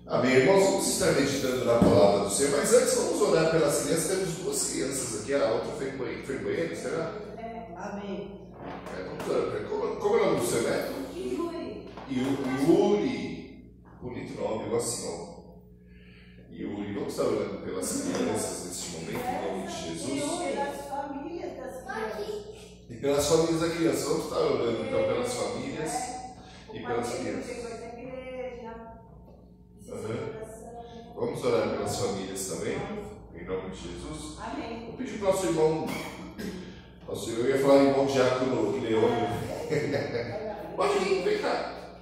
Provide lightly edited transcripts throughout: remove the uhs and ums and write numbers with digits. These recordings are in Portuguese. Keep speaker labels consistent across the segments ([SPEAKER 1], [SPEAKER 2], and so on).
[SPEAKER 1] Amém, irmãos, vamos estar meditando na palavra do Senhor, mas antes vamos orar pelas crianças. Temos duas crianças aqui, a outra foi em banheiro, será?
[SPEAKER 2] Amém.
[SPEAKER 1] Vamos orar. Como é o nome do seu neto? Yuri. Bonito nome, eu gosto desse nome. Yuri, vamos estar orando pelas crianças neste momento, em nome de Jesus.
[SPEAKER 2] E pelas famílias das crianças.
[SPEAKER 1] E pelas famílias da criança, vamos estar orando então pelas famílias e pelas crianças. Vamos orar pelas famílias também, em nome de Jesus.
[SPEAKER 2] Amém.
[SPEAKER 1] Vou pedir para o nosso irmão, eu ia falar irmão Diácono Leônio. Pode vir, vem cá.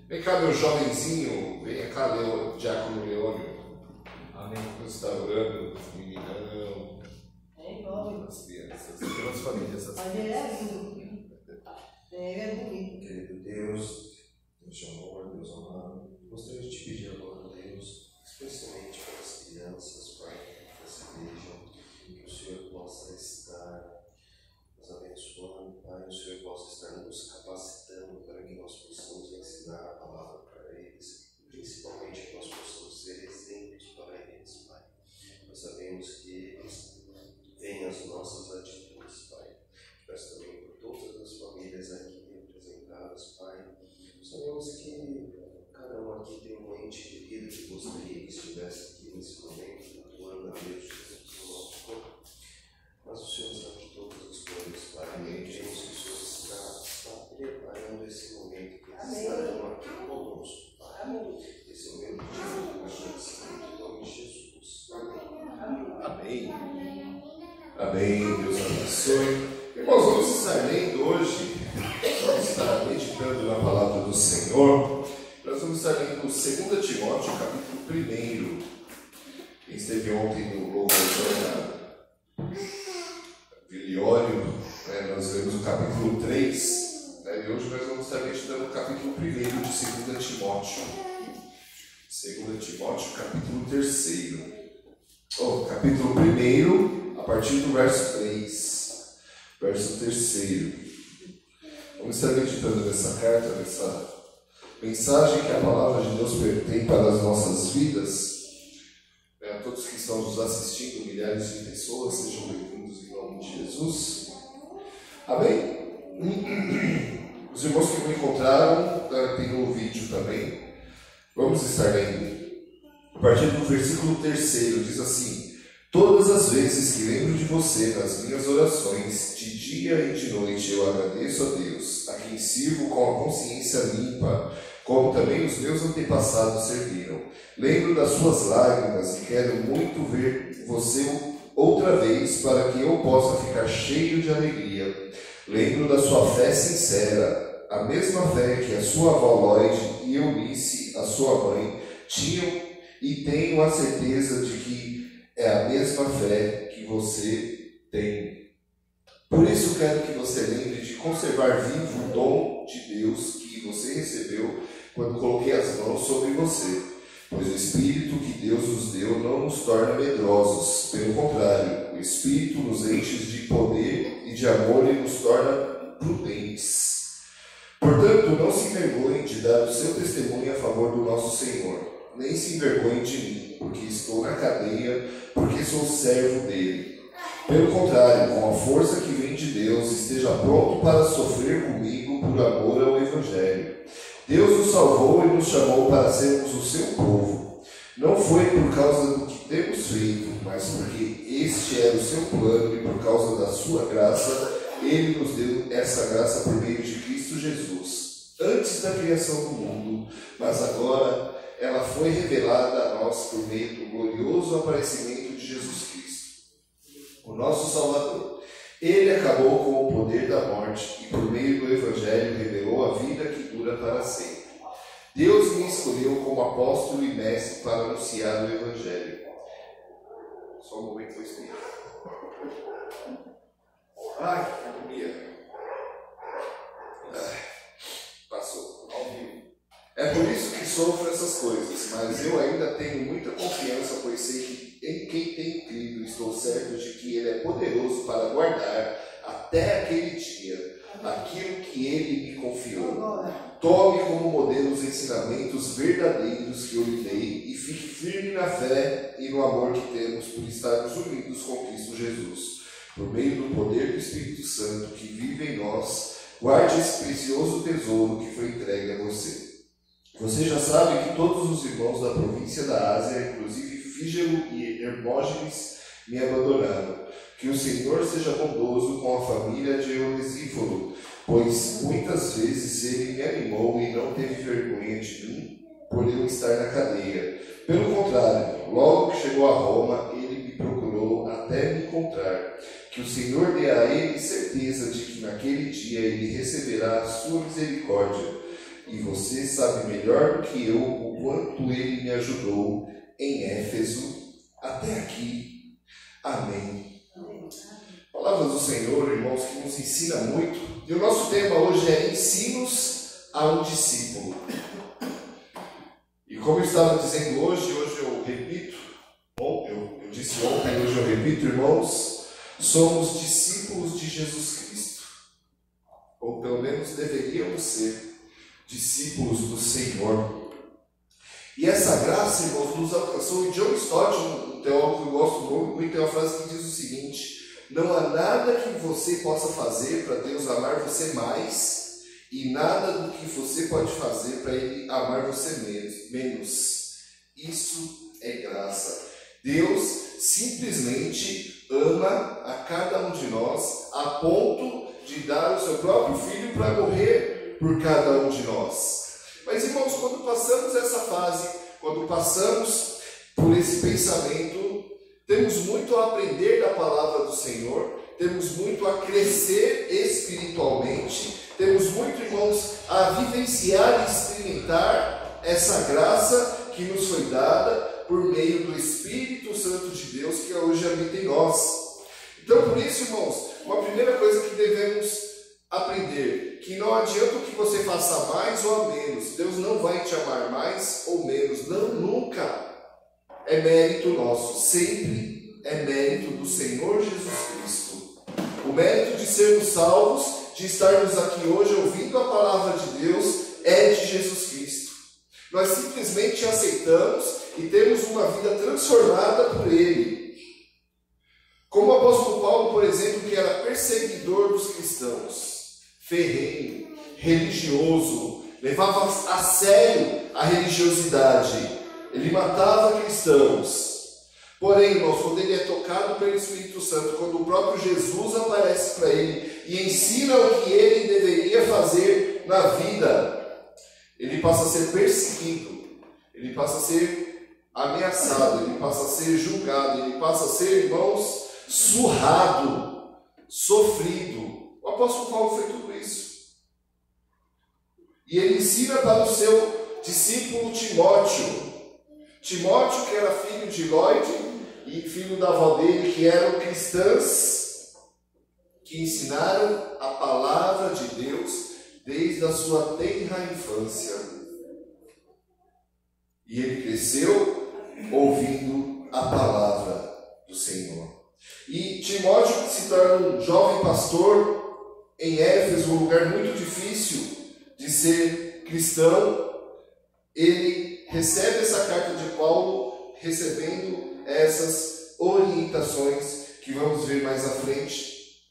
[SPEAKER 1] Vem cá, meu jovenzinho, vem cá, Diácono Leônio. Amém. Vamos estar orando, meninão.
[SPEAKER 2] Em nome
[SPEAKER 1] das crianças, pelas famílias.
[SPEAKER 2] Mas ele é bonito. Ele é bonito.
[SPEAKER 1] Querido Deus, Deus de amor, Deus amado, gostaria de te pedir agora, Deus, especialmente para as crianças, Pai, que se vejam, que o Senhor possa estar nos abençoando, Pai, o Senhor possa estar nos capacitando para que nós possamos ensinar a palavra para eles, principalmente que nós possamos ser exemplos para eles, Pai. Nós sabemos que eles veem as nossas atitudes, Pai. Peço também por todas as famílias aqui representadas, Pai. Sabemos que cada um aqui tem um ente querido que gostaria que estivesse aqui nesse momento, atuando a Deus Jesus no nosso corpo. Mas o Senhor sabe de todas as coisas, Pai. Amém. Que o Senhor está preparando esse momento que eles estarão aqui conosco, Pai. Amém. Esse momento de agradecimento em nome de Jesus. Amém. Amém. Amém. Deus abençoe. Irmãos, vamos estar lendo hoje, vamos estar meditando na palavra do Senhor. Nós vamos estar lendo 2 Timóteo, capítulo 1. Quem esteve ontem no louvor da Viliório, nós lemos o capítulo 3, e hoje nós vamos estar meditando o capítulo 1 de 2 Timóteo. 2 Timóteo, capítulo 3. Capítulo 1, a partir do verso 3. Verso 3. Vamos estar meditando nessa carta, nessa mensagem que a palavra de Deus tem para as nossas vidas. A todos que estão nos assistindo, milhares de pessoas, sejam bem-vindos em nome de Jesus. Amém? Os irmãos que me encontraram, tem no vídeo também. Vamos estar lendo. A partir do versículo 3 diz assim: todas as vezes que lembro de você nas minhas orações, de dia e de noite, eu agradeço a Deus, a quem sirvo com a consciência limpa, como também os meus antepassados serviram. Lembro das suas lágrimas e quero muito ver você outra vez, para que eu possa ficar cheio de alegria. Lembro da sua fé sincera, a mesma fé que a sua avó Lloyd e Eunice, a sua mãe, tinham, e tenho a certeza de que é a mesma fé que você tem. Por isso quero que você lembre de conservar vivo o dom de Deus que você recebeu quando coloquei as mãos sobre você. Pois o Espírito que Deus nos deu não nos torna medrosos. Pelo contrário, o Espírito nos enche de poder e de amor e nos torna prudentes. Portanto, não se envergonhe de dar o seu testemunho a favor do nosso Senhor. Nem se envergonhe de mim, porque estou na cadeia, porque sou servo dele. Pelo contrário, com a força que vem de Deus, esteja pronto para sofrer comigo por amor ao Evangelho. Deus nos salvou e nos chamou para sermos o seu povo. Não foi por causa do que temos feito, mas porque este era o seu plano e por causa da sua graça, ele nos deu essa graça por meio de Cristo Jesus, antes da criação do mundo, mas agora ela foi revelada a nós por meio do glorioso aparecimento de Jesus Cristo, o nosso Salvador. Ele acabou com o poder da morte e por meio do Evangelho revelou a vida que dura para sempre. Deus me escolheu como apóstolo e mestre para anunciar o Evangelho. Só um momento, vou explicar. Ai, que agonia. Passou, ao vivo. É por isso que sofro essas coisas, mas eu ainda tenho muita confiança, pois sei que em quem tenho crido, estou certo de que Ele é poderoso para guardar até aquele dia aquilo que Ele me confiou. Tome como modelo os ensinamentos verdadeiros que
[SPEAKER 3] que eu lhe dei e fique firme na fé e no amor que temos por estarmos unidos com Cristo Jesus. Por meio do poder do Espírito Santo que vive em nós, guarde esse precioso tesouro que foi entregue a você. Você já sabe que todos os irmãos da província da Ásia, inclusive Fígelo e Hermógenes, me abandonaram. Que o Senhor seja bondoso com a família de Onesíforo, pois muitas vezes ele me animou e não teve vergonha de mim por eu estar na cadeia. Pelo contrário, logo que chegou a Roma, ele me procurou até me encontrar. Que o Senhor dê a ele certeza de que naquele dia ele receberá a sua misericórdia. E você sabe melhor do que eu o quanto ele me ajudou em Éfeso até aqui. Amém. Palavras do Senhor, irmãos, que nos ensina muito. E o nosso tema hoje é ensinos a um discípulo. E como eu estava dizendo hoje eu repito, bom, eu disse ontem, hoje eu repito, irmãos, somos discípulos de Jesus Cristo. Ou pelo menos deveríamos ser discípulos do Senhor. E essa graça, irmãos, nos alcançou. E John Stott, um teólogo que eu gosto muito, tem uma frase que diz o seguinte: não há nada que você possa fazer para Deus amar você mais, e nada do que você pode fazer para Ele amar você menos. Isso é graça. Deus simplesmente ama a cada um de nós a ponto de dar o seu próprio Filho para morrer por cada um de nós. Mas, irmãos, quando passamos essa fase, quando passamos por esse pensamento, temos muito a aprender da palavra do Senhor, temos muito a crescer espiritualmente, temos muito, irmãos, a vivenciar e experimentar essa graça que nos foi dada por meio do Espírito Santo de Deus que hoje habita em nós. Então, por isso, irmãos, uma primeira coisa que devemos aprender, que não adianta que você faça mais ou menos, Deus não vai te amar mais ou menos, não, nunca é mérito nosso, sempre é mérito do Senhor Jesus Cristo. O mérito de sermos salvos, de estarmos aqui hoje ouvindo a palavra de Deus, é de Jesus Cristo. Nós simplesmente aceitamos e temos uma vida transformada por Ele. Como o apóstolo Paulo, por exemplo, que era perseguidor dos cristãos, ferrenho, religioso, levava a sério a religiosidade, ele matava cristãos. Porém, irmãos, quando ele é tocado pelo Espírito Santo, quando o próprio Jesus aparece para ele e ensina o que ele deveria fazer na vida, ele passa a ser perseguido, ele passa a ser ameaçado, ele passa a ser julgado, ele passa a ser, irmãos, surrado, sofrido. O apóstolo Paulo foi tudo isso. E ele ensina para o seu discípulo Timóteo. Timóteo, que era filho de Lloyd e filho da avó dele, que eram cristãs, que ensinaram a palavra de Deus desde a sua tenra infância. E ele cresceu ouvindo a palavra do Senhor. E Timóteo, que se torna um jovem pastor em Éfeso, um lugar muito difícil de ser cristão, ele recebe essa carta de Paulo, recebendo essas orientações que vamos ver mais à frente.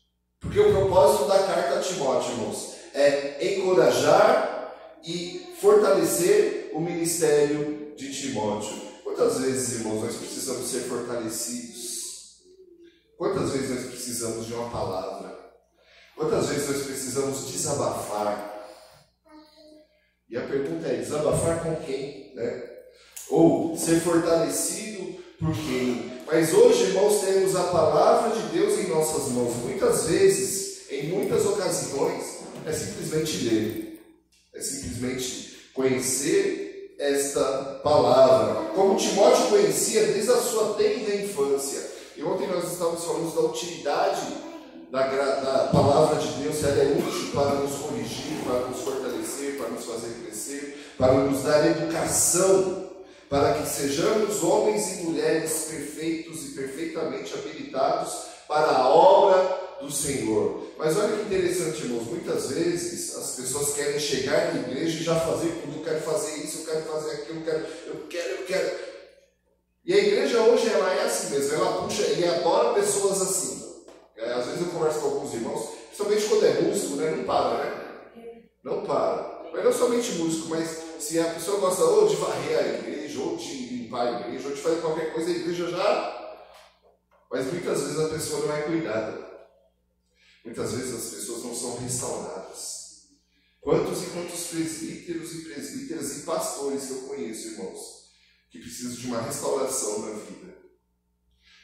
[SPEAKER 3] Porque o propósito da carta a Timóteo, irmãos, é encorajar e fortalecer o ministério de Timóteo. Quantas vezes, irmãos, nós precisamos ser fortalecidos? Quantas vezes nós precisamos de uma palavra? Quantas vezes nós precisamos desabafar? E a pergunta é, desabafar com quem? Né? Ou ser fortalecido por quem? Mas hoje, irmãos, temos a palavra de Deus em nossas mãos. Muitas vezes, em muitas ocasiões, é simplesmente ler. É simplesmente conhecer esta palavra. Como Timóteo conhecia desde a sua tenra infância. E ontem nós estávamos falando da utilidade da palavra de Deus, se ela é útil para nos corrigir, para nos fortalecer, para nos fazer crescer, para nos dar educação, para que sejamos homens e mulheres perfeitos e perfeitamente habilitados para a obra do Senhor. Mas olha que interessante, irmãos, muitas vezes as pessoas querem chegar na igreja e já fazer tudo. Eu quero fazer isso, eu quero fazer aquilo, eu quero E a igreja hoje, ela é assim mesmo, ela puxa e adora pessoas assim. Às vezes eu converso com alguns irmãos, principalmente quando é músico, né? Não para, né? Não para. Mas não somente músico, mas se a pessoa gosta ou de varrer a igreja, ou de limpar a igreja, ou de fazer qualquer coisa, a igreja já... Mas muitas vezes a pessoa não é cuidada. Muitas vezes as pessoas não são restauradas. Quantos e quantos presbíteros e presbíteras e pastores que eu conheço, irmãos, que precisam de uma restauração na vida.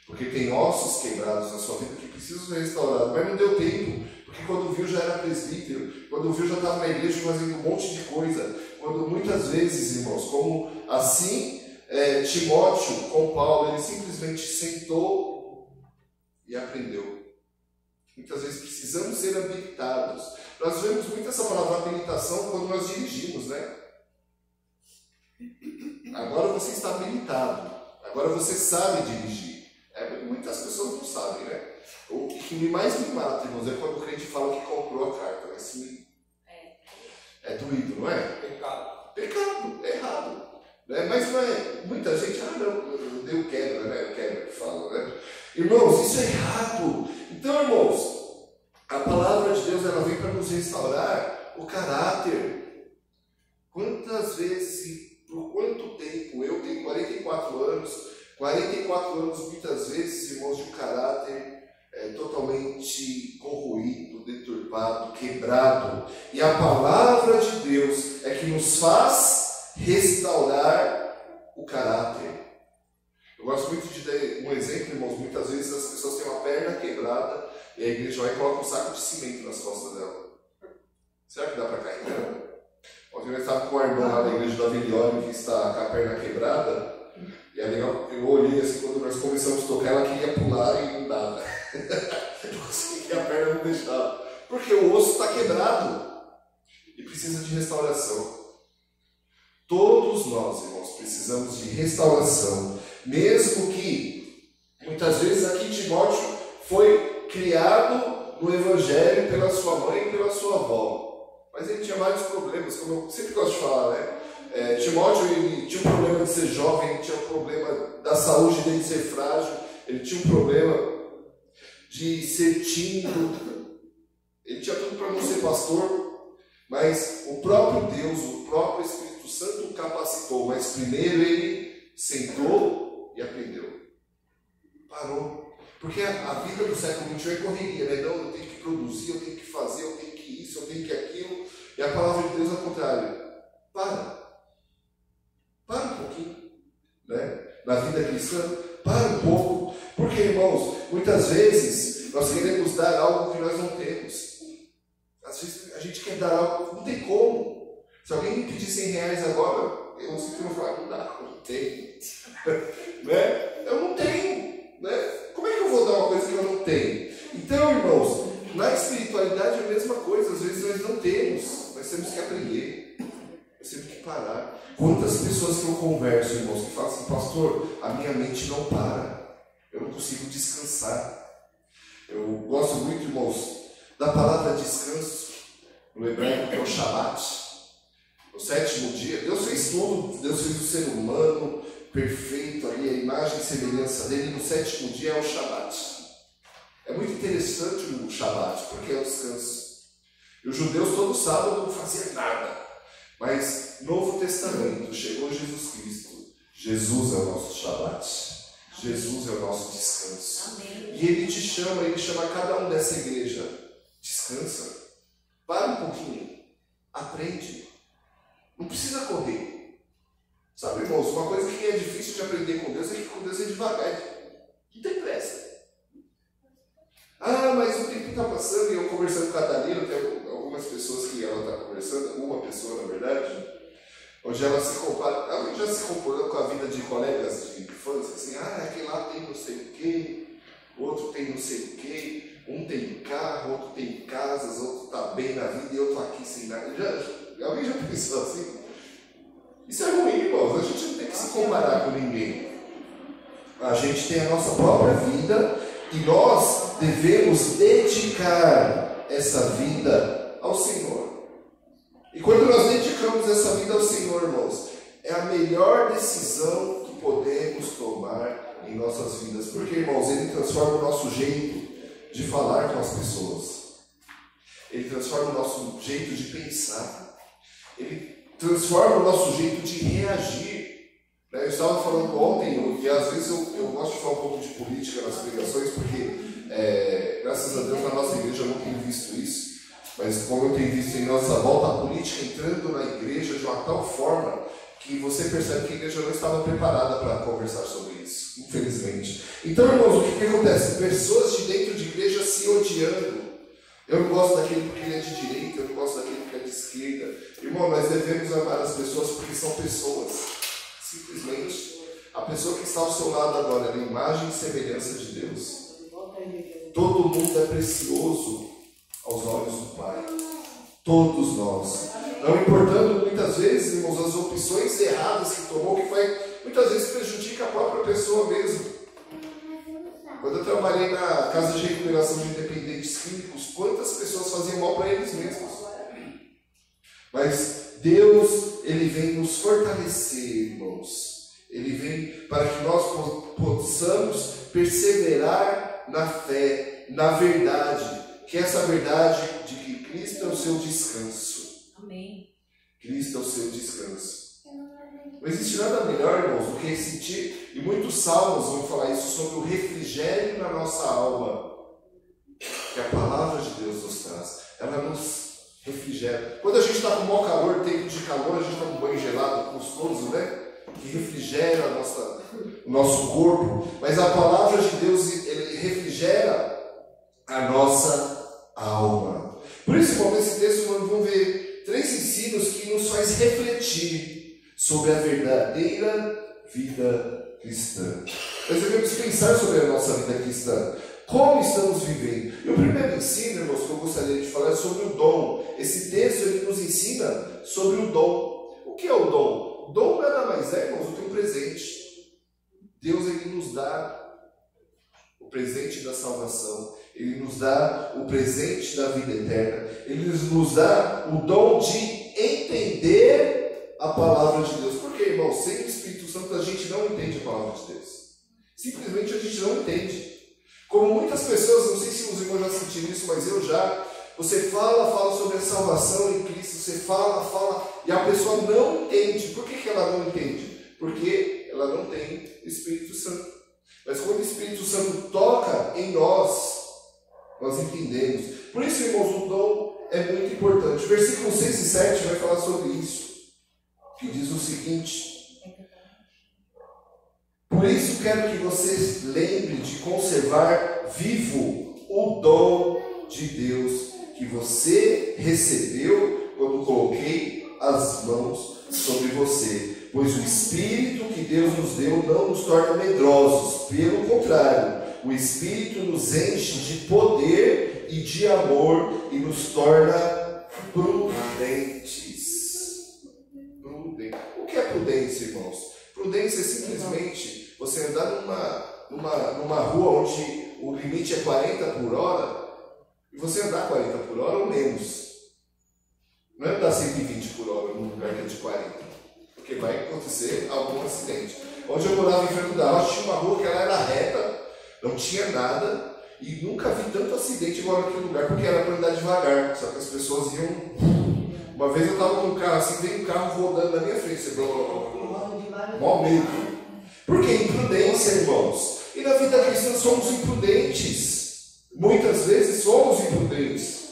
[SPEAKER 3] Porque tem ossos quebrados na sua vida que precisam ser restaurados, mas não deu tempo, porque quando viu já era presbítero, quando viu já estava na igreja fazendo um monte de coisa, quando muitas vezes, irmãos, como assim Timóteo com Paulo, ele simplesmente sentou e aprendeu. Muitas vezes precisamos ser habilitados. Nós vemos muito essa palavra habilitação quando nós dirigimos, né? Agora você está habilitado, agora você sabe dirigir. Muitas pessoas não sabem, né? O que mais me mata, irmãos, é quando o crente fala que comprou a carta. Isso é doído, não é? Pecado, é errado. Né? Mas não é. Muita gente, não, deu quebra, né? Quebra que fala, né? Irmãos, isso é errado. Então, irmãos, a palavra de Deus, ela vem para nos restaurar o caráter. Quantas vezes e por quanto tempo? Eu tenho 44 anos. 44 anos, muitas vezes, irmãos, de um caráter totalmente corroído, deturpado, quebrado. E a palavra de Deus é que nos faz restaurar o caráter. Eu gosto muito de dar um exemplo, irmãos. Muitas vezes as pessoas têm uma perna quebrada e a igreja vai e coloca um saco de cimento nas costas dela. Será que dá para cair? Não. Ontem eu estava com a irmã lá da igreja da Vilione que está com a perna quebrada. E é legal, eu olhei assim, quando nós começamos a tocar, ela queria pular e não dava. Eu consegui, a perna não deixava. Porque o osso está quebrado e precisa de restauração. Todos nós, irmãos, precisamos de restauração. Mesmo que, muitas vezes, aqui Timóteo foi criado no Evangelho pela sua mãe e pela sua avó. Mas ele tinha vários problemas, como eu sempre gosto de falar, né? Timóteo, ele tinha um problema de ser jovem, ele tinha um problema da saúde dele de ser frágil, ele tinha um problema de ser tímido, ele tinha tudo para não ser pastor, mas o próprio Deus, o próprio Espírito Santo o capacitou, mas primeiro ele sentou e aprendeu. Parou. Porque a vida do século XXI é correria, né? Não, eu tenho que produzir, eu tenho que fazer, eu tenho que isso, eu tenho que aquilo, e a palavra de Deus é o contrário. Para um pouquinho, né? Na vida cristã, para um pouco, porque, irmãos, muitas vezes nós queremos dar algo que nós não temos. Às vezes a gente quer dar algo, não tem como. Se alguém me pedir 100 reais agora, eu sempre vou falar, não dá, eu não tenho. Né? Eu não tenho. Né? Como é que eu vou dar uma coisa que eu não tenho? Então, irmãos, na espiritualidade é a mesma coisa, às vezes nós não temos, nós temos que aprender. Eu sempre que parar. Quantas pessoas que eu converso, irmãos, que falam assim, pastor, a minha mente não para. Eu não consigo descansar. Eu gosto muito, irmãos, da palavra descanso, no hebraico, que é o Shabat. No 7º dia, Deus fez tudo. Deus fez o ser humano perfeito ali, a imagem e semelhança dele. No 7º dia é o Shabat. É muito interessante o Shabat, porque é o descanso. E os judeus todo sábado não faziam nada. Mas, Novo Testamento, chegou Jesus Cristo. Jesus é o nosso Shabat. Jesus é o nosso descanso. Amém. E Ele te chama, Ele chama cada um dessa igreja. Descansa. Para um pouquinho. Aprende. Não precisa correr. Sabe, irmãos, uma coisa que é difícil de aprender com Deus é que com Deus é devagar. Não tem pressa. Mas o tempo está passando e eu conversando com a Dalila, tem algumas pessoas que ela está conversando, uma pessoa na verdade, onde ela se compara, ela já se comparou com a vida de colegas de infância, assim, aquele lá tem não sei o quê, outro tem não sei o quê, um tem carro, outro tem casas, outro está bem na vida e eu estou aqui sem nada. Alguém já pensou assim? Isso é ruim, irmãos, a gente não tem que se comparar com ninguém. A gente tem a nossa própria vida e nós devemos dedicar essa vida ao Senhor. E quando nós dedicamos essa vida ao Senhor, irmãos, é a melhor decisão que podemos tomar em nossas vidas. Porque, irmãos, Ele transforma o nosso jeito de falar com as pessoas. Ele transforma o nosso jeito de pensar. Ele transforma o nosso jeito de reagir. Eu estava falando ontem, e às vezes eu gosto de falar um pouco de política nas pregações, porque, graças a Deus, na nossa igreja eu não tenho visto isso. Mas como eu tenho visto em nossa volta, a política entrando na igreja de uma tal forma que você percebe que a igreja não estava preparada para conversar sobre isso, infelizmente. Então, irmãos, o que acontece? Pessoas de dentro de igreja se odiando. Eu não gosto daquele porque ele é de direita, eu não gosto daquele porque é de esquerda. Irmão, nós devemos amar as pessoas porque são pessoas. Simplesmente. A pessoa que está ao seu lado agora é a imagem e semelhança de Deus. Todo mundo é precioso aos olhos do Pai. Todos nós. Não importando muitas vezes, irmãos, as opções erradas que tomou, que muitas vezes prejudica a própria pessoa mesmo. Quando eu trabalhei na Casa de Recuperação de Independentes Químicos, quantas pessoas faziam mal para eles mesmos? Mas Deus, Ele vem nos fortalecer, irmãos. Ele vem para que nós possamos perseverar na fé, na verdade. Que é essa verdade de que Cristo é o seu descanso.
[SPEAKER 2] Amém.
[SPEAKER 3] Cristo é o seu descanso. Não existe nada melhor, irmãos, do que sentir, e muitos salmos vão falar isso, sobre o refrigério na nossa alma, que a palavra de Deus nos traz. Ela nos refrigera. Quando a gente está com mau calor, tempo de calor, a gente está com um banho gelado, gostoso, né? Que refrigera o nosso corpo. Mas a palavra de Deus, ele refrigera a nossa alma. Por isso, irmão, nesse texto nós vamos ver 3 ensinos que nos faz refletir sobre a verdadeira vida cristã. Nós devemos pensar sobre a nossa vida cristã. Como estamos vivendo? E o primeiro ensino, irmãos, que eu gostaria de falar é sobre o dom. Esse texto ele nos ensina sobre o dom. O que é o dom? O dom nada mais é, irmãos, do que um presente. Deus ele nos dá o presente da salvação. Ele nos dá o presente da vida eterna. Ele nos dá o dom de entender a palavra de Deus. Porque, irmão, sem o Espírito Santo a gente não entende a palavra de Deus. Simplesmente a gente não entende. Como muitas pessoas, não sei se os irmãos já sentiram isso, mas eu já. Você fala sobre a salvação em Cristo, você fala, e a pessoa não entende. Por que ela não entende? Porque ela não tem o Espírito Santo. Mas quando o Espírito Santo toca em nós entendemos. Por isso, irmãos, o dom é muito importante. Versículos 6 e 7 vai falar sobre isso. Que diz o seguinte: por isso quero que vocês lembrem de conservar vivo o dom de Deus que você recebeu quando coloquei as mãos sobre você. Pois o Espírito que Deus nos deu não nos torna medrosos, pelo contrário, o Espírito nos enche de poder e de amor e nos torna prudentes. O que é prudência, irmãos? Prudência é simplesmente você andar numa rua onde o limite é 40 por hora e você andar 40 por hora ou menos. Não é andar 120 por hora num lugar que é de 40, porque vai acontecer algum acidente. Onde eu morava em Fernando da Rocha, tinha uma rua que ela era reta, não tinha nada, e nunca vi tanto acidente igual naquele lugar, porque era para andar devagar, só que as pessoas iam. Uma vez eu estava com um carro assim, veio um carro rodando na minha frente, você mó medo. Por que imprudência, irmãos? E na vida cristã somos imprudentes. Muitas vezes somos imprudentes.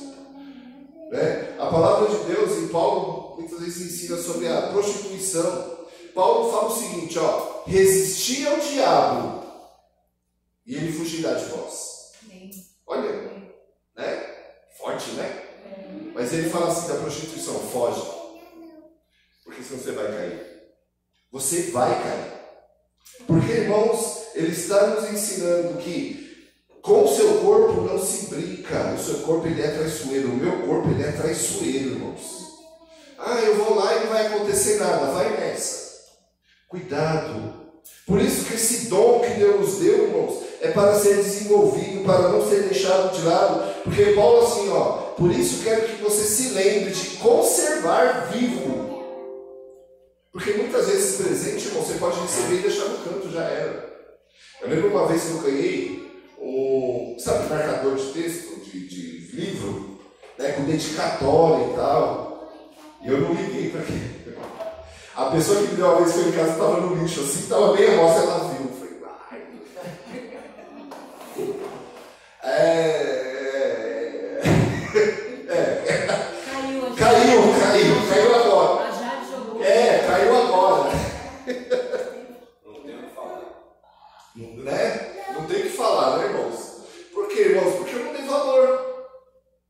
[SPEAKER 3] Né? A palavra de Deus, e Paulo muitas vezes ensina sobre a prostituição. Paulo fala o seguinte, ó: resisti ao diabo e ele fugirá de vós. Olha, né? Forte, né? Mas ele fala assim da prostituição: foge, porque senão você vai cair. Você vai cair. Porque, irmãos, ele está nos ensinando que com o seu corpo não se brinca. O seu corpo ele é traiçoeiro. O meu corpo ele é traiçoeiro, irmãos. Eu vou lá e não vai acontecer nada. Vai nessa. Cuidado. Por isso que esse dom que Deus nos deu, irmãos, é para ser desenvolvido, para não ser deixado de lado. Porque Paulo assim, ó: por isso quero que você se lembre de conservar vivo. Porque muitas vezes esse presente, irmão, você pode receber e deixar no canto, já era. Eu lembro uma vez que eu ganhei sabe, marcador de texto, de livro, né, com dedicatória e tal. E eu não liguei para quê. A pessoa que me deu uma vez foi em casa, estava no lixo, assim, estava bem roça, ela viu. Eu falei, Caiu agora.
[SPEAKER 2] A Jade jogou.
[SPEAKER 3] Caiu agora.
[SPEAKER 1] Não tem o que falar.
[SPEAKER 3] Né? Não tem o que falar, né, irmãos? Por quê, irmãos? Porque eu não dei valor.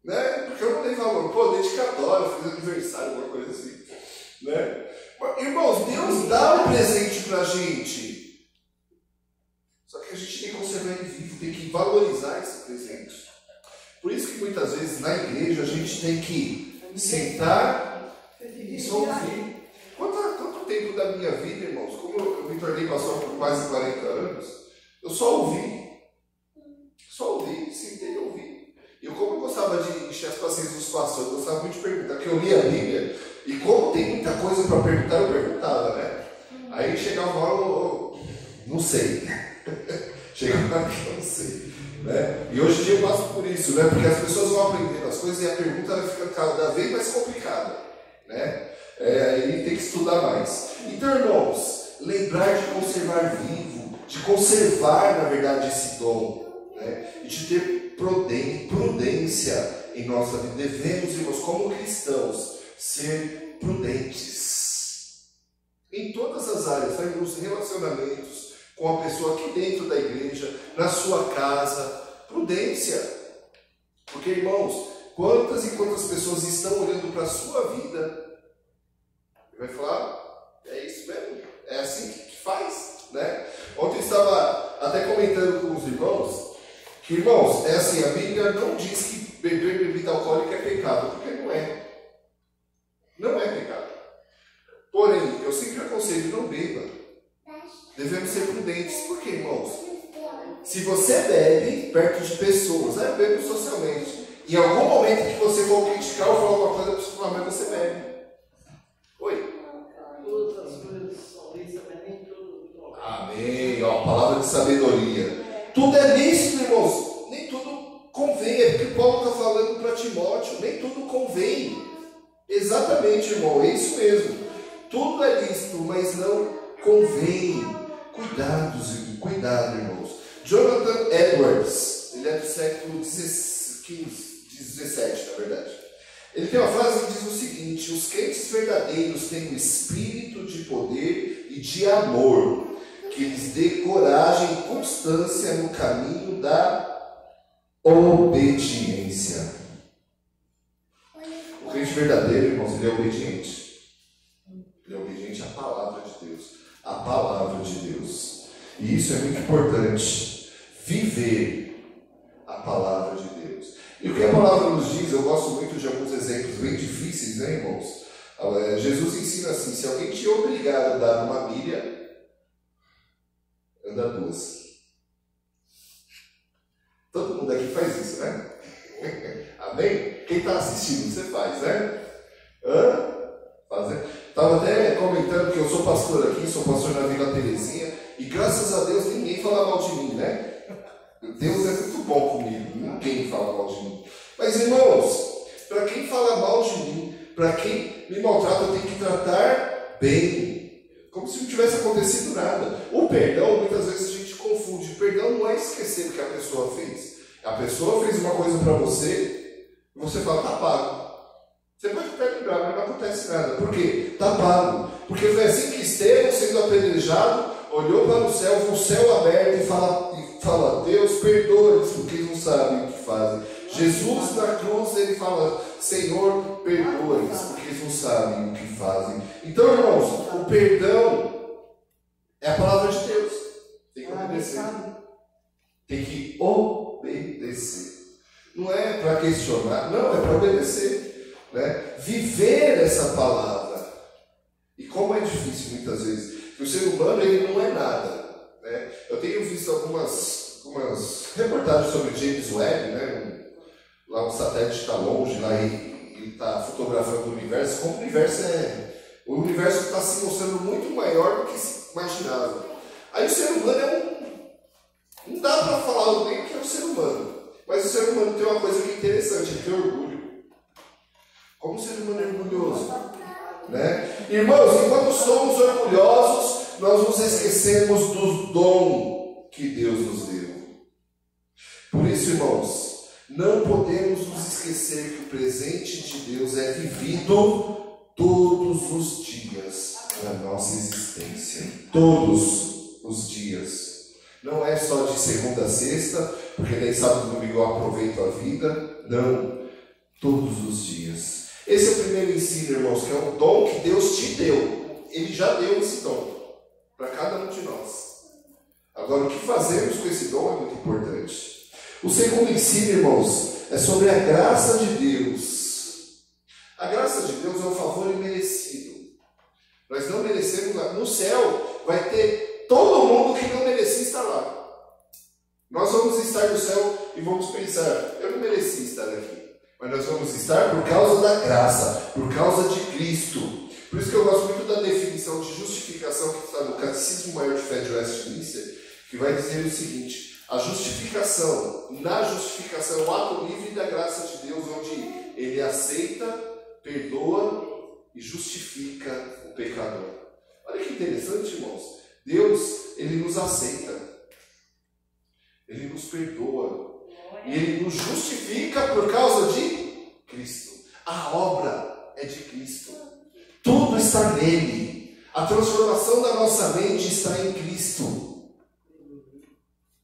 [SPEAKER 3] Né? Porque eu não dei valor. Pô, dedicatória, fiz aniversário, alguma coisa assim. Né? Irmãos, Deus dá um presente pra gente. Só que a gente tem que conservar ele vivo, tem que valorizar esse presente. Por isso que muitas vezes na igreja a gente tem que sentar e só ouvir. Quanto tempo da minha vida, irmãos, como eu me tornei pastor por quase 40 anos, eu só ouvi. Só ouvi, sentei e ouvi. E como eu gostava de encher as paciências dos pastores, eu gostava muito de perguntar, porque eu lia a Bíblia, e como tem muita coisa para perguntar, eu perguntava, né? Aí chegava uma hora, eu não sei. Chegava uma hora que eu não sei. Né? E hoje em dia eu passo por isso, né? Porque as pessoas vão aprendendo as coisas e a pergunta vai ficando cada vez mais complicada. Né? Aí tem que estudar mais. Então, irmãos, lembrar de conservar vivo, de conservar, na verdade, esse dom, né? E de ter prudência em nossa vida. Devemos, irmãos, como cristãos, ser prudentes em todas as áreas, né? Nos relacionamentos com a pessoa aqui dentro da igreja, na sua casa. Prudência. Porque, irmãos, quantas e quantas pessoas estão olhando para a sua vida e vai falar, é isso mesmo, é assim que faz, né? Ontem eu estava até comentando com os irmãos, que, irmãos, é assim, a Bíblia não diz que beber bebida alcoólica é pecado, porque não é. Não é pecado. Porém, eu sempre aconselho, não beba. Devemos ser prudentes. Por quê, irmãos? Se você bebe perto de pessoas, eu bebo socialmente. Em algum momento que você for criticar ou falar alguma coisa, a pessoa fala, mas você bebe. Oi?
[SPEAKER 2] Todas as coisas são lícitas, mas nem tudo.
[SPEAKER 3] Amém. Ó, palavra de sabedoria. Tudo é lícito, irmãos. Nem tudo convém. É porque Paulo está falando para Timóteo. Nem tudo convém. Exatamente, irmão. É isso mesmo. Tudo é lícito, mas não convém. Cuidado, irmãos. Jonathan Edwards, ele é do século XVII, na verdade. Ele tem uma frase que diz o seguinte: os crentes verdadeiros têm um espírito de poder e de amor, que lhes dê coragem e constância no caminho da obediência. O crente verdadeiro, irmãos, ele é obediente. Ele é obediente à palavra de Deus. A palavra de Deus. E isso é muito importante. Viver a palavra de Deus. E o que a palavra nos diz, eu gosto muito de alguns exemplos bem difíceis, né, irmãos? Jesus ensina assim: se alguém te obrigar a andar uma milha, anda 2. Todo mundo aqui faz isso, né? Amém? Quem está assistindo, você faz, né? Estava até comentando que eu sou pastor aqui, sou pastor na Vila Terezinha, e graças a Deus ninguém fala mal de mim, né? Deus é muito bom comigo, ninguém fala mal de mim. Mas, irmãos, para quem fala mal de mim, para quem me maltrata, eu tenho que tratar bem, como se não tivesse acontecido nada. O perdão, muitas vezes a gente confunde. Perdão não é esquecer o que a pessoa fez. A pessoa fez uma coisa para você, e você fala, tá pago. Você pode até lembrar, mas não acontece nada. Por quê? Está pago. Porque foi assim que Estevão, sendo apedrejado, olhou para o céu, viu o céu aberto e fala, Deus, perdoa-lhes, porque eles não sabem o que fazem. Jesus na cruz, ele fala, Senhor, perdoa-lhes, porque eles não sabem o que fazem. Então, irmãos, o perdão é a palavra de Deus. Tem que obedecer. Tem que obedecer. Não é para questionar, não, é para obedecer. Né? Viver essa palavra. E como é difícil muitas vezes, que o ser humano ele não é nada, né? Eu tenho visto algumas reportagens sobre James Webb, né? Lá o satélite está longe, lá ele está fotografando o universo. Como o universo é O universo está se mostrando muito maior do que se imaginava. Aí o ser humano não dá para falar bem que é o ser humano. Mas o ser humano tem uma coisa que é interessante, ele tem orgulho. Como o ser humano é orgulhoso, né? Irmãos, enquanto somos orgulhosos, nós nos esquecemos do dom que Deus nos deu. Por isso, irmãos, não podemos nos esquecer que o presente de Deus é vivido todos os dias da nossa existência. Todos os dias. Não é só de segunda a sexta, porque nem sábado e domingo eu aproveito a vida. Não. Todos os dias. Esse é o primeiro ensino, irmãos, que é um dom que Deus te deu. Ele já deu esse dom para cada um de nós. Agora, o que fazemos com esse dom é muito importante. O segundo ensino, irmãos, é sobre a graça de Deus. A graça de Deus é um favor imerecido. Nós não merecemos lá. No céu vai ter todo mundo que não merecia estar lá. Nós vamos estar no céu e vamos pensar, eu não mereci estar aqui. Mas nós vamos estar por causa da graça, por causa de Cristo. Por isso que eu gosto muito da definição de justificação que está no Catecismo Maior de Fé de Westminster, que vai dizer o seguinte: a justificação, na justificação, é o ato livre da graça de Deus, onde Ele aceita, perdoa e justifica o pecador. Olha que interessante, irmãos. Deus, Ele nos aceita. Ele nos perdoa. E Ele nos justifica por causa de Cristo. A obra é de Cristo. Tudo está nele. A transformação da nossa mente está em Cristo.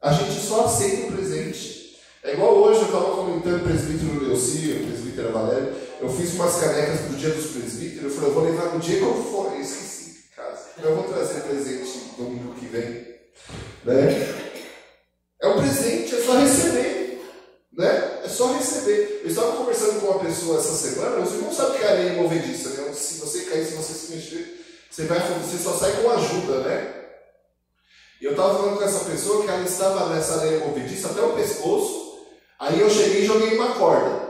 [SPEAKER 3] A gente só aceita o presente. É igual hoje, eu estava comentando o presbítero Leuci, o presbítero Valério. Eu fiz umas canecas do dia dos presbíteros. Eu falei, eu vou levar no dia que eu for. Eu esqueci, casa. Eu vou trazer presente domingo que vem. Né? É um presente, é só receber. Né? É só receber. Eu estava conversando com uma pessoa essa semana. Os irmãos sabem que a areia é movediça, né? Se você cair, se você se mexer, você só sai com ajuda, né? E eu estava falando com essa pessoa que ela estava nessa areia movediça até o pescoço. Aí eu cheguei e joguei uma corda.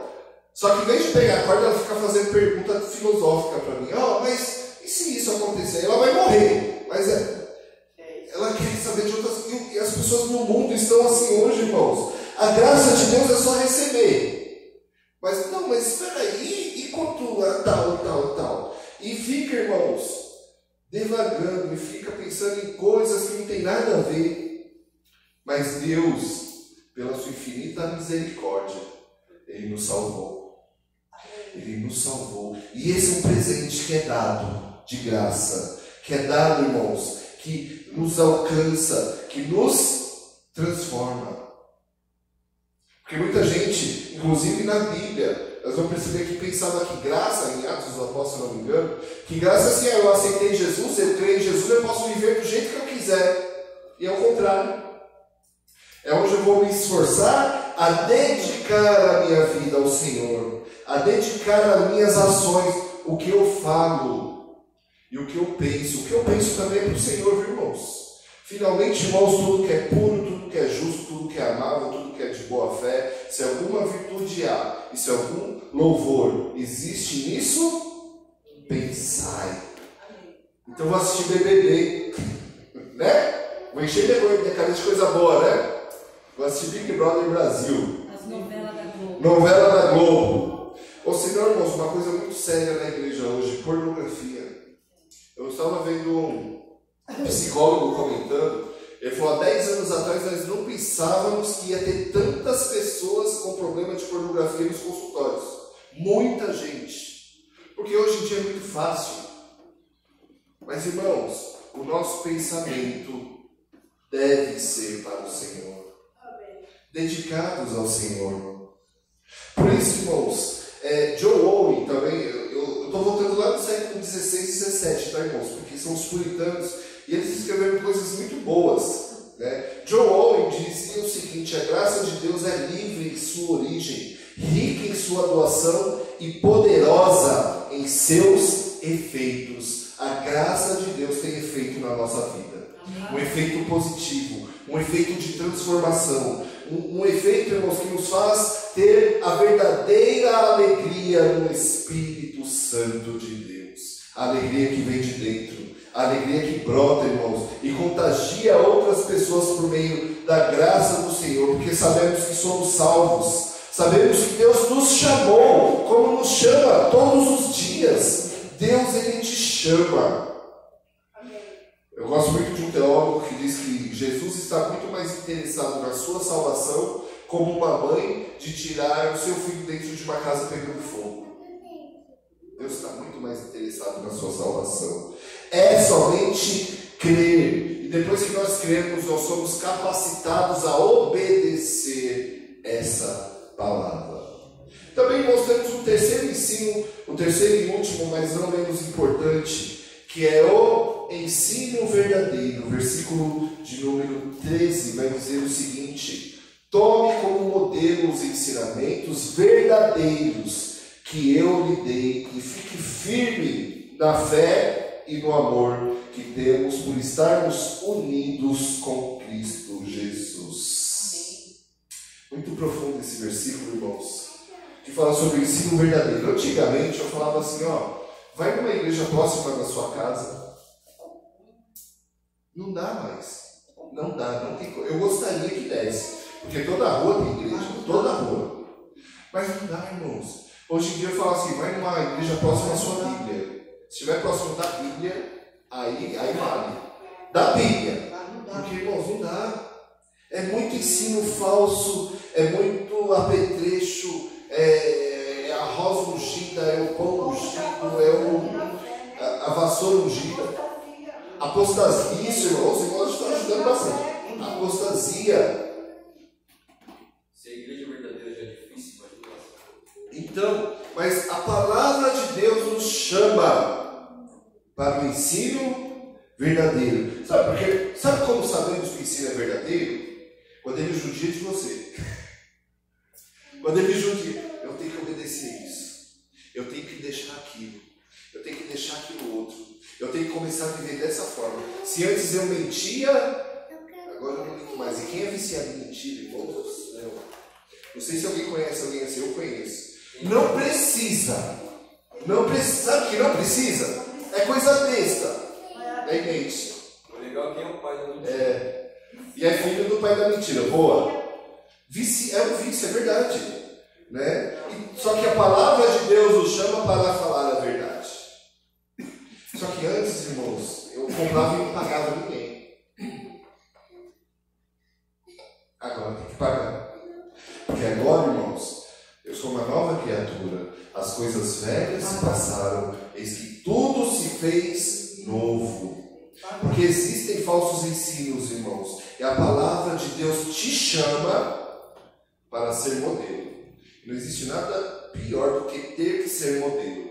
[SPEAKER 3] Só que em vez de pegar a corda, ela fica fazendo pergunta filosófica para mim. Mas e se isso acontecer? Ela vai morrer. Mas ela quer saber de outras... E as pessoas no mundo estão assim hoje, irmãos. A graça de Deus é só receber. Mas não, mas espera aí, e quanto tal. E fica, irmãos, devagando e fica pensando em coisas que não tem nada a ver. Mas Deus, pela sua infinita misericórdia, Ele nos salvou. Ele nos salvou. E esse é um presente que é dado de graça. Que é dado, irmãos, que nos alcança, que nos transforma. Porque muita gente, inclusive na Bíblia, nós vamos perceber que pensava que graça, em Atos dos Apóstolos, se não me engano, que graça assim, eu aceitei Jesus, eu creio em Jesus, eu posso viver do jeito que eu quiser. E é o contrário. É onde eu vou me esforçar a dedicar a minha vida ao Senhor, a dedicar as minhas ações, o que eu falo e o que eu penso. O que eu penso também é para o Senhor, viu, irmãos? Finalmente, irmãos, tudo que é puro, tudo que é justo, tudo que é amável, tudo que é de boa fé, se alguma virtude há e se algum louvor existe nisso, pensai. Então vou assistir BBB, né? Vou encher minha cabeça de coisa boa, né? Vou assistir Big Brother Brasil.
[SPEAKER 2] As novelas da Globo.
[SPEAKER 3] Novela da Globo. Ou senão, irmãos, uma coisa muito séria na igreja hoje, pornografia. Eu estava vendo um psicólogo comentando, ele falou, há 10 anos atrás nós não pensávamos que ia ter tantas pessoas com problema de pornografia nos consultórios. Muita gente. Porque hoje em dia é muito fácil. Mas, irmãos, o nosso pensamento deve ser para o Senhor. Dedicados ao Senhor. Por isso, irmãos, John Owen também, eu estou voltando lá no século XVI e XVII, tá, irmãos? Porque são os puritanos e eles escreveram coisas muito boas, né? John Owen dizia o seguinte: a graça de Deus é livre em sua origem, rica em sua doação e poderosa em seus efeitos. A graça de Deus tem efeito na nossa vida. Um efeito positivo, um efeito de transformação, um efeito, irmãos, que nos faz ter a verdadeira alegria no Espírito Santo de Deus. A alegria que vem de dentro, a alegria que brota, irmãos, e contagia outras pessoas por meio da graça do Senhor, porque sabemos que somos salvos, sabemos que Deus nos chamou, como nos chama todos os dias. Deus, Ele te chama. Eu gosto muito de um teólogo que diz que Jesus está muito mais interessado na sua salvação, como uma mãe, de tirar o seu filho dentro de uma casa pegando fogo. Deus está muito mais interessado na sua salvação. É somente crer. E depois que nós cremos, nós somos capacitados a obedecer essa palavra. Também nós temos um terceiro ensino, o terceiro e último, mas não menos importante, que é o ensino verdadeiro. Versículo de número 13 vai dizer o seguinte: tome como modelo os ensinamentos verdadeiros que eu lhe dei e fique firme na fé e no amor que temos por estarmos unidos com Cristo Jesus. Muito profundo esse versículo, irmãos, que fala sobre o ensino verdadeiro. Antigamente eu falava assim, vai numa igreja próxima da sua casa. Não dá mais. Não dá, não tem. Eu gostaria que desse, porque toda rua tem igreja, toda rua. Mas não dá, irmãos. Hoje em dia eu falo assim, vai numa igreja próxima à sua Bíblia. Se estiver próximo da Bíblia, aí vale. Da Bíblia. Porque, irmãos, não dá. É muito ensino falso, é muito apetrecho, é a rosa ungida, é o pão ungido, é a vassoura ungida. Apostasia, isso, irmãos, os irmãos estão ajudando bastante. Apostasia.
[SPEAKER 4] Se a igreja verdadeira já é difícil, imagina.
[SPEAKER 3] Então, mas a palavra de Deus nos chama para o ensino verdadeiro. Sabe como sabemos que o ensino é verdadeiro? Quando ele judia de você. Quando ele judia, eu tenho que obedecer isso. Eu tenho que deixar aquilo. Eu tenho que deixar aquilo outro. Eu tenho que começar a viver dessa forma. Se antes eu mentia, agora eu não minto mais. E quem é viciado em mentira, irmãos? Não sei se alguém conhece alguém assim, eu conheço. Não precisa. Não precisa. Sabe que não precisa? É coisa besta. É mente.
[SPEAKER 4] O legal é quem é o pai da mentira.
[SPEAKER 3] E é filho do pai da mentira. Boa. É um vício, é verdade. Né? Só que a palavra de Deus nos chama para falar a verdade. Só que antes, irmãos, eu comprava e não pagava ninguém. Agora tem que pagar. Porque agora, irmãos, eu sou uma nova criatura. As coisas velhas se passaram, eis que tudo se fez novo. Porque existem falsos ensinos, irmãos. E a palavra de Deus te chama para ser modelo. Não existe nada pior do que ter que ser modelo.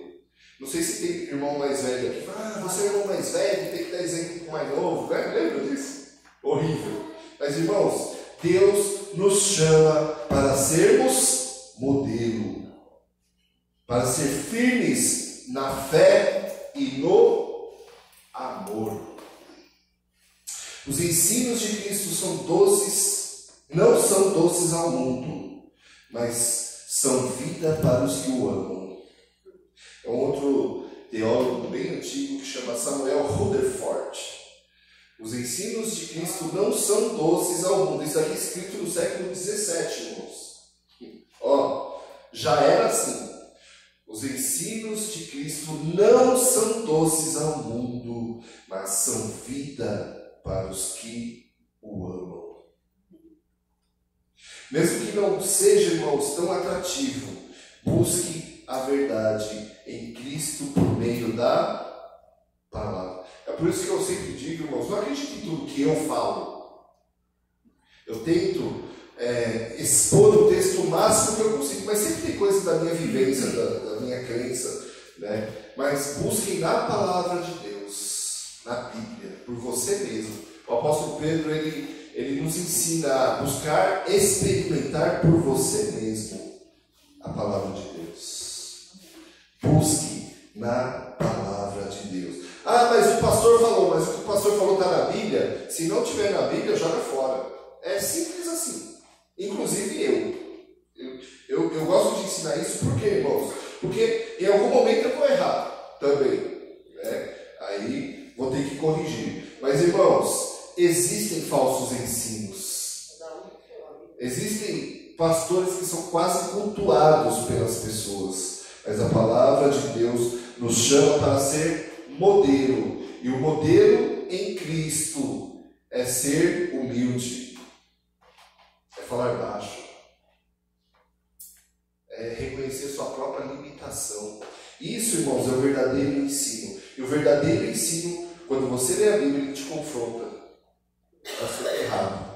[SPEAKER 3] Não sei se tem irmão mais velho aqui. Você é irmão mais velho, tem que dar exemplo para o mais novo. Lembra disso? Horrível. Mas, irmãos, Deus nos chama para sermos modelo. Para ser firmes na fé e no amor. Os ensinos de Cristo são doces, não são doces ao mundo, mas são vida para os que o amam. É um outro teólogo bem antigo que chama Samuel Rutherford. Os ensinos de Cristo não são doces ao mundo. Isso aqui é escrito no século XVII, irmãos. Já era assim. Os ensinos de Cristo não são doces ao mundo, mas são vida para os que o amam. Mesmo que não seja, irmãos, tão atrativo, busque a verdade em Cristo por meio da palavra. É por isso que eu sempre digo, irmãos, não acredite em tudo que eu falo. Eu tento expor o texto o máximo que eu consigo, mas sempre tem coisa da minha vivência, da minha crença, né? Mas busquem na palavra de Deus, na Bíblia, por você mesmo. O apóstolo Pedro, ele nos ensina a buscar experimentar por você mesmo a palavra de Deus. Busque na palavra de Deus. Mas o pastor falou, mas o que o pastor falou está na Bíblia. Se não tiver na Bíblia, joga fora. É simples assim. Inclusive eu gosto de ensinar isso porque, irmãos, porque em algum momento eu vou errar também. vou ter que corrigir. Mas, irmãos, existem falsos ensinos. Existem pastores que são quase cultuados pelas pessoas. Mas a palavra de Deus nos chama para ser modelo. E o modelo em Cristo é ser humilde. É falar baixo. É reconhecer sua própria limitação. Isso, irmãos, é o verdadeiro ensino. E o verdadeiro ensino, quando você lê a Bíblia, ele te confronta. Está tudo errado.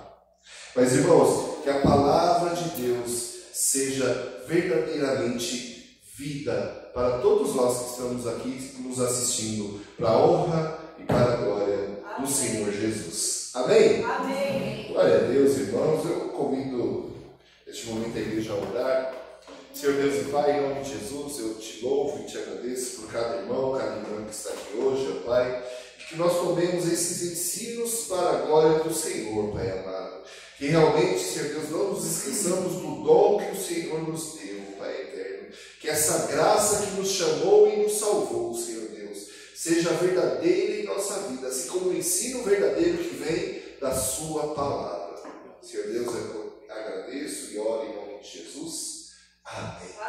[SPEAKER 3] Mas, irmãos, que a palavra de Deus seja verdadeiramente vida para todos nós que estamos aqui nos assistindo, para a honra e para a glória do Senhor Jesus. Amém?
[SPEAKER 2] Amém.
[SPEAKER 3] Glória a Deus, irmãos. Eu convido neste momento a igreja a orar. Senhor Deus e Pai, em nome de Jesus, eu te louvo e te agradeço por cada irmão, cada irmã que está aqui hoje, ó Pai, e que nós tomemos esses ensinos para a glória do Senhor, Pai amado. Que realmente, Senhor Deus, não nos esqueçamos do dom que o Senhor nos deu, Pai eterno. Que essa graça que nos chamou e nos salvou, Senhor Deus, seja verdadeira em nossa vida, assim como o ensino verdadeiro que vem da Sua palavra. Senhor Deus, eu agradeço e oro em nome de Jesus. Amém.